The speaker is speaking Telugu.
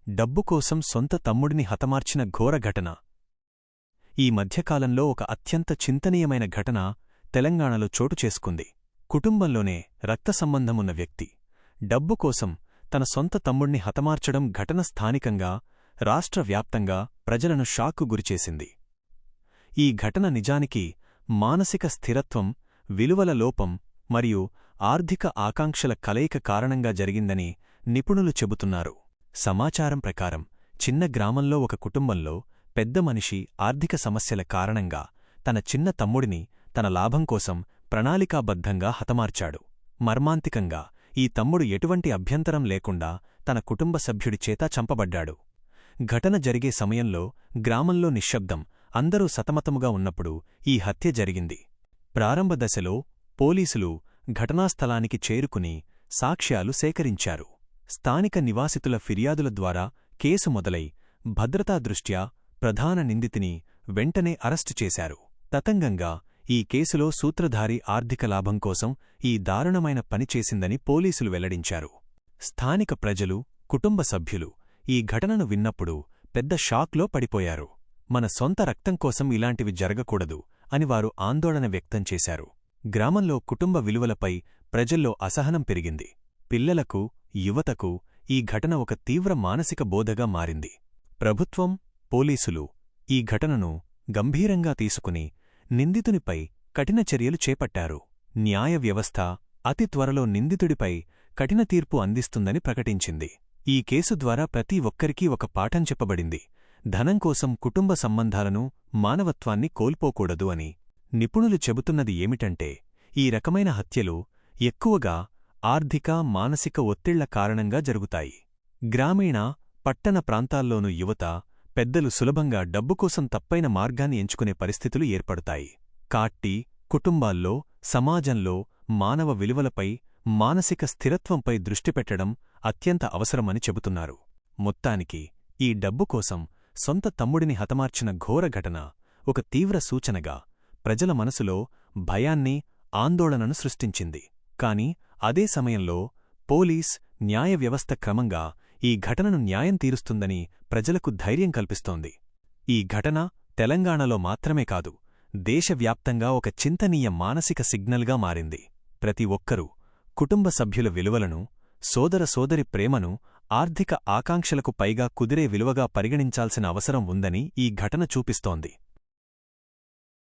డబ్బు కోసం సొంత తమ్ముడిని హతమార్చిన ఘోర ఘటన. ఈ మధ్యకాలంలో ఒక అత్యంత చింతనీయమైన ఘటన తెలంగాణలో చోటు చేసుకుంది. కుటుంబంలోనే రక్త సంబంధమున్న వ్యక్తి డబ్బు కోసం తన సొంత తమ్ముణ్ణి హతమార్చడం ఘటన స్థానికంగా, రాష్ట్ర వ్యాప్తంగా ప్రజలను షాక్కు గురిచేసింది. ఈ ఘటన నిజానికి మానసిక స్థిరత్వం, విలువల లోపం మరియు ఆర్థిక ఆకాంక్షల కలయిక కారణంగా జరిగిందని నిపుణులు చెబుతున్నారు. సమాచారం ప్రకారం చిన్న గ్రామంలో ఒక కుటుంబంలో పెద్ద మనిషి ఆర్థిక సమస్యల కారణంగా తన చిన్న తమ్ముడిని తన లాభం కోసం ప్రణాళికాబద్ధంగా హతమార్చాడు. మర్మాంతికంగా ఈ తమ్ముడు ఎటువంటి అభ్యంతరం లేకుండా తన కుటుంబ సభ్యుడి చేత చంపబడ్డాడు. ఘటన జరిగే సమయంలో గ్రామంలో నిశ్శబ్దం, అందరూ సతమతముగా ఉన్నప్పుడు ఈ హత్య జరిగింది. ప్రారంభ దశలో పోలీసులు ఘటనాస్థలానికి చేరుకుని సాక్ష్యాలు సేకరించారు. స్థానిక నివాసితుల ఫిర్యాదుల ద్వారా కేసు మొదలై భద్రతా దృష్ట్యా ప్రధాన నిందితుని వెంటనే అరెస్టు చేశారు. తతంగంగా ఈ కేసులో సూత్రధారి ఆర్థిక లాభం కోసం ఈ దారుణమైన పని చేసిందని పోలీసులు వెల్లడించారు. స్థానిక ప్రజలు, కుటుంబ సభ్యులు ఈ ఘటనను విన్నప్పుడు పెద్ద షాక్లో పడిపోయారు. మన సొంత రక్తం కోసం ఇలాంటివి జరగకూడదు అని వారు ఆందోళన వ్యక్తం చేశారు. గ్రామంలో కుటుంబ విలువలపై ప్రజల్లో అసహనం పెరిగింది. పిల్లలకు, యువతకు ఈ ఘటన ఒక తీవ్ర మానసిక బోధగా మారింది. ప్రభుత్వం, పోలీసులు ఈ ఘటనను గంభీరంగా తీసుకుని నిందితునిపై కఠిన చర్యలు చేపట్టారు. న్యాయ వ్యవస్థ అతి త్వరలో నిందితుడిపై కఠిన తీర్పు అందిస్తుందని ప్రకటించింది. ఈ కేసు ద్వారా ప్రతి ఒక్కరికీ ఒక పాఠం చెప్పబడింది: ధనం కోసం కుటుంబ సంబంధాలను, మానవత్వాన్ని కోల్పోకూడదు అని. నిపుణులు చెబుతున్నది ఏమిటంటే, ఈ రకమైన హత్యలు ఎక్కువగా ఆర్థిక, మానసిక ఒత్తిళ్ల కారణంగా జరుగుతాయి. గ్రామీణ, పట్టణ ప్రాంతాల్లోనూ యువత, పెద్దలు సులభంగా డబ్బుకోసం తప్పైన మార్గాన్ని ఎంచుకునే పరిస్థితులు ఏర్పడతాయి. కాట్టి కుటుంబాల్లో, సమాజంలో మానవ విలువలపై, మానసిక స్థిరత్వంపై దృష్టిపెట్టడం అత్యంత అవసరమని చెబుతున్నారు. మొత్తానికి ఈ డబ్బు కోసం సొంత తమ్ముడిని హతమార్చిన ఘోర ఘటన ఒక తీవ్ర సూచనగా ప్రజల మనసులో భయాన్ని, ఆందోళనను సృష్టించింది. కాని అదే సమయంలో పోలీస్, న్యాయ వ్యవస్థ క్రమంగా ఈ ఘటనను న్యాయం తీరుస్తుందని ప్రజలకు ధైర్యం కల్పిస్తోంది. ఈ ఘటన తెలంగాణలో మాత్రమే కాదు, దేశవ్యాప్తంగా ఒక చింతనీయ మానసిక సిగ్నల్గా మారింది. ప్రతి ఒక్కరూ కుటుంబ సభ్యుల విలువలను, సోదర సోదరి ప్రేమను ఆర్థిక ఆకాంక్షలకు పైగా కుదిరే విలువగా పరిగణించాల్సిన అవసరం ఉందని ఈ ఘటన చూపిస్తోంది.